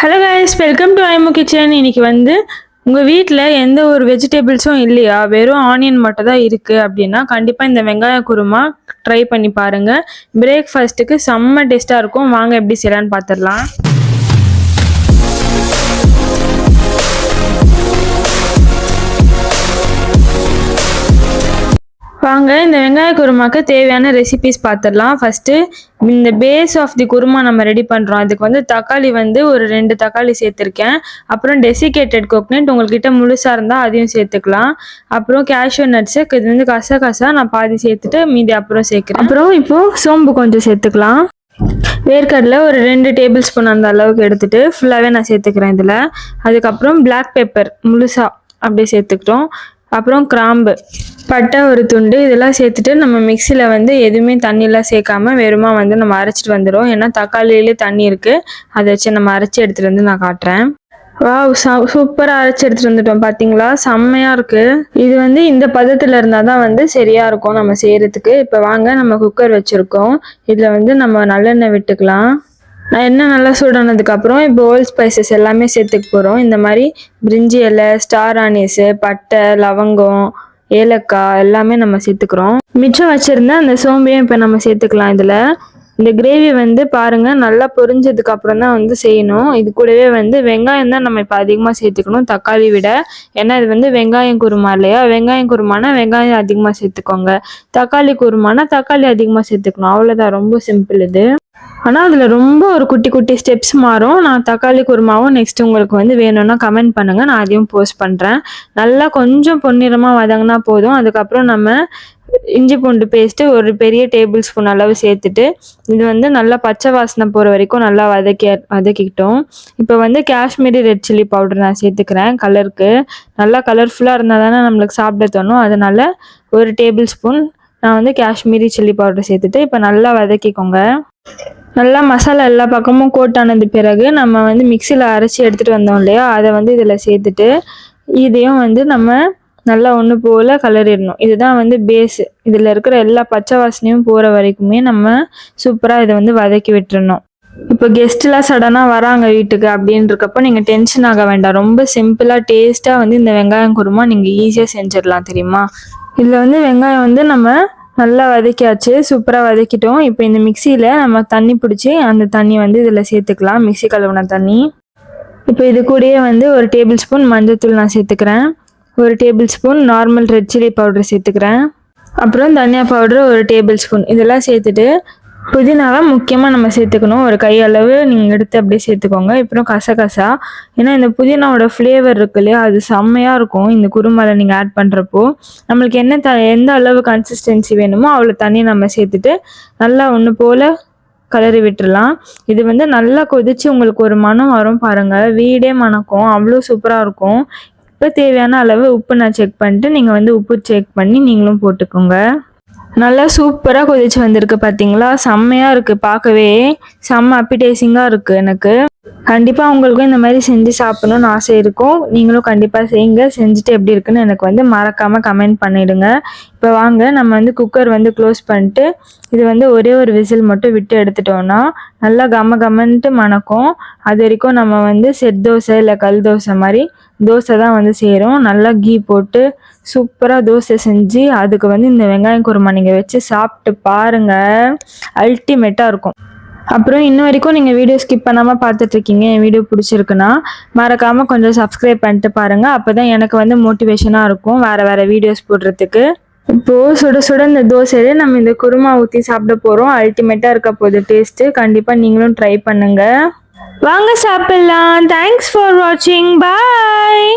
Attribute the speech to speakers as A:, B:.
A: Hello guys, welcome to ஐமு kitchen. இன்னைக்கு உங்கள் வீட்டில் எந்த ஒரு வெஜிடபிள்ஸும் இல்லையா, வெறும் ஆனியன் மட்டும் தான் இருக்குது அப்படின்னா கண்டிப்பாக இந்த வெங்காய குருமா ட்ரை பண்ணி பாருங்கள். பிரேக்ஃபாஸ்ட்டுக்கு செம்ம டேஸ்ட்டாக இருக்கும். வாங்க எப்படி செய்யலான்னு பார்த்துடலாம். வாங்க இந்த வெங்காய குருமாக்கு தேவையான ரெசிபிஸ் பார்த்துடலாம். ஃபஸ்ட்டு இந்த பேஸ் ஆஃப் தி குருமா நம்ம ரெடி பண்ணுறோம். அதுக்கு தக்காளி ஒரு 2 தக்காளி சேர்த்துருக்கேன். அப்புறம் டெசிகேட்டட் கோகனட் உங்கள்கிட்ட முழுசாக இருந்தால் அதையும் சேர்த்துக்கலாம். அப்புறம் கேஷ்யூ நட்ஸு, இது கசகசா நான் பாதி சேர்த்துட்டு மீதி அப்புறம் சேர்க்குறேன். அப்புறம் இப்போது சோம்பு கொஞ்சம் சேர்த்துக்கலாம். வேர்க்கடலை ஒரு 2 டேபிள் ஸ்பூன் அந்த அளவுக்கு எடுத்துகிட்டு ஃபுல்லாகவே நான் சேர்த்துக்கிறேன் இதில். அதுக்கப்புறம் பிளாக் பெப்பர் முழுசாக அப்படியே சேர்த்துக்கிட்டோம். அப்புறம் கிராம்பு, பட்டை ஒரு துண்டு, இதெல்லாம் சேர்த்துட்டு நம்ம மிக்சியில் எதுவுமே தண்ணியெலாம் சேர்க்காம வெறுமா நம்ம அரைச்சிட்டு வந்துடும். ஏன்னா தக்காளியிலே தண்ணி இருக்குது, அதை வச்சு நம்ம அரைச்சி எடுத்துகிட்டு நான் காட்டுறேன். சூப்பராக அரைச்சி எடுத்துகிட்டு வந்துட்டோம். பார்த்தீங்களா, செம்மையாக இருக்குது. இது இந்த பதத்தில் இருந்தால் தான் சரியாக இருக்கும் நம்ம செய்கிறதுக்கு. இப்போ வாங்க, நம்ம குக்கர் வச்சுருக்கோம். இதில் நம்ம நல்லெண்ணெய் விட்டுக்கலாம். நான் எண்ணெய் நல்லா சூடானதுக்கப்புறம் இப்போ ஹோல் ஸ்பைசஸ் எல்லாமே சேர்த்துக்க போகிறோம். இந்த மாதிரி பிரிஞ்சி இலை, ஸ்டார் ஆனியஸு, பட்டை, லவங்கம், ஏலக்காய் எல்லாமே நம்ம சேர்த்துக்கிறோம். மிச்சம் வச்சுருந்தா அந்த சோம்பையும் இப்போ நம்ம சேர்த்துக்கலாம். இதில் இந்த கிரேவி பாருங்கள், நல்லா பொரிஞ்சதுக்கு அப்புறம் தான் செய்யணும். இது கூடவே வெங்காயம் தான் நம்ம இப்போ அதிகமாக சேர்த்துக்கணும் தக்காளி விட. ஏன்னா இது வெங்காயம் குருமா இல்லையா. வெங்காயம் குருமானா வெங்காயம் அதிகமாக சேர்த்துக்கோங்க. தக்காளி குருமானா தக்காளி அதிகமாக சேர்த்துக்கணும். அவ்வளோதான், ரொம்ப சிம்பிள் இது. ஆனால் அதில் ரொம்ப ஒரு குட்டி குட்டி ஸ்டெப்ஸ் மாறும். நான் தக்காளி குருமாவும் நெக்ஸ்ட் உங்களுக்கு வேணும்னா கமெண்ட் பண்ணுங்கள், நான் அதையும் போஸ்ட் பண்ணுறேன். நல்லா கொஞ்சம் பொன்னிறமாக வதங்கினா போதும். அதுக்கப்புறம் நம்ம இஞ்சி பூண்டு பேஸ்ட்டு ஒரு பெரிய டேபிள் ஸ்பூன் அளவு சேர்த்துட்டு இது நல்லா பச்சை வாசனை போகிற வரைக்கும் நல்லா வதக்கிக்கிட்டோம். இப்போ காஷ்மீரி ரெட் சில்லி பவுடர் நான் சேர்த்துக்கிறேன். கலருக்கு நல்லா கலர்ஃபுல்லாக இருந்தால் தானே நம்மளுக்கு சாப்பிட தோணும். அதனால் ஒரு டேபிள் ஸ்பூன் நான் காஷ்மீரி சில்லி பவுடர் சேர்த்துட்டு இப்போ நல்லா வதக்கிக்கோங்க. நல்லா மசாலா எல்லா பக்கமும் கோட் ஆனது பிறகு நம்ம மிக்சியில் அரைச்சி எடுத்துகிட்டு வந்தோம் இல்லையா, அதை இதில் சேர்த்துட்டு இதையும் நம்ம நல்லா ஒன்று போல் கலரிடணும். இதுதான் பேஸு. இதில் இருக்கிற எல்லா பச்சை வாசனையும் போகிற வரைக்குமே நம்ம சூப்பராக இதை வதக்கி விட்டுறணும். இப்போ கெஸ்ட்லாம் சடனாக வராங்க வீட்டுக்கு அப்படின்றக்கப்போ நீங்கள் டென்ஷன் ஆக வேண்டாம். ரொம்ப சிம்பிளாக டேஸ்ட்டாக இந்த வெங்காயம் குருமா நீங்கள் ஈஸியாக செஞ்சிடலாம் தெரியுமா. இதில் வெங்காயம் நம்ம நல்லா வதக்கியாச்சு, சூப்பராக வதக்கிட்டோம். இப்போ இந்த மிக்சியில் நம்ம தண்ணி பிடிச்சி அந்த தண்ணி இதில் சேர்த்துக்கலாம், மிக்சி கழுவுன தண்ணி. இப்போ இது கூடயே ஒரு டேபிள் ஸ்பூன் மஞ்சள்தூள் நான் சேர்த்துக்கிறேன். ஒரு table spoon normal red chilli powder சேர்த்துக்கிறேன். அப்புறம் தனியா பவுடர் ஒரு டேபிள் ஸ்பூன். இதெல்லாம் சேர்த்துட்டு புதினாவை முக்கியமாக நம்ம சேர்த்துக்கணும். ஒரு கை அளவு நீங்கள் எடுத்து அப்படியே சேர்த்துக்கோங்க. அப்புறம் கசகசா, ஏன்னா இந்த புதினாவோட ஃப்ளேவர் இருக்கு இல்லையா, அது செம்மையாக இருக்கும் இந்த குருமாவில் நீங்கள் ஆட் பண்ணுறப்போ. நம்மளுக்கு எந்த அளவு கன்சிஸ்டன்சி வேணுமோ அவ்வளோ தண்ணி நம்ம சேர்த்துட்டு நல்லா ஒன்று போல் கலரி விட்டுடலாம். இது நல்லா கொதிச்சு உங்களுக்கு ஒரு மனம் வரும் பாருங்கள், வீடே மணக்கும், அவ்வளோ சூப்பராக இருக்கும். இப்போ தேவையான அளவு உப்பு நான் செக் பண்ணிட்டு நீங்கள் உப்பு செக் பண்ணி நீங்களும் போட்டுக்கோங்க. நல்லா சூப்பராக கொதிச்சு வந்திருக்கு பார்த்தீங்களா, செம்மையாக இருக்குது. பார்க்கவே செம்ம அப்பிடைசிங்காக இருக்குது. எனக்கு கண்டிப்பாக உங்களுக்கும் இந்த மாதிரி செஞ்சு சாப்பிடணும்னு ஆசை இருக்கும். நீங்களும் கண்டிப்பாக செய்யுங்க. செஞ்சுட்டு எப்படி இருக்குன்னு எனக்கு மறக்காமல் கமெண்ட் பண்ணிவிடுங்க. இப்போ வாங்க நம்ம குக்கர் க்ளோஸ் பண்ணிட்டு இது ஒரே ஒரு விசில் மட்டும் விட்டு எடுத்துட்டோன்னா நல்லா கமன்ட்டு மணக்கும். அது வரைக்கும் நம்ம செட் தோசை இல்லை கல் தோசை மாதிரி தோசை தான் செய்கிறோம். நல்லா கீ போட்டு சூப்பராக தோசை செஞ்சு அதுக்கு இந்த வெங்காயம் குருமா நீங்கள் வச்சு சாப்பிட்டு பாருங்கள், அல்டிமேட்டாக இருக்கும். அப்புறம் இன்ன வரைக்கும் நீங்கள் வீடியோ ஸ்கிப் பண்ணாமல் பார்த்துட்ருக்கீங்க, என் வீடியோ பிடிச்சிருக்குன்னா மறக்காமல் கொஞ்சம் சப்ஸ்கிரைப் பண்ணிட்டு பாருங்கள். அப்போ தான் எனக்கு மோட்டிவேஷனாக இருக்கும் வேறு வீடியோஸ் போடுறதுக்கு. இப்போது சுட சுட இந்த தோசையில நம்ம இந்த குருமா ஊற்றி சாப்பிட போகிறோம். அல்டிமேட்டாக இருக்க போகுது டேஸ்ட்டு. கண்டிப்பாக நீங்களும் ட்ரை பண்ணுங்கள். வாங்க சாப்பிட்லாம். தேங்க்ஸ் ஃபார் வாட்சிங். பாய்.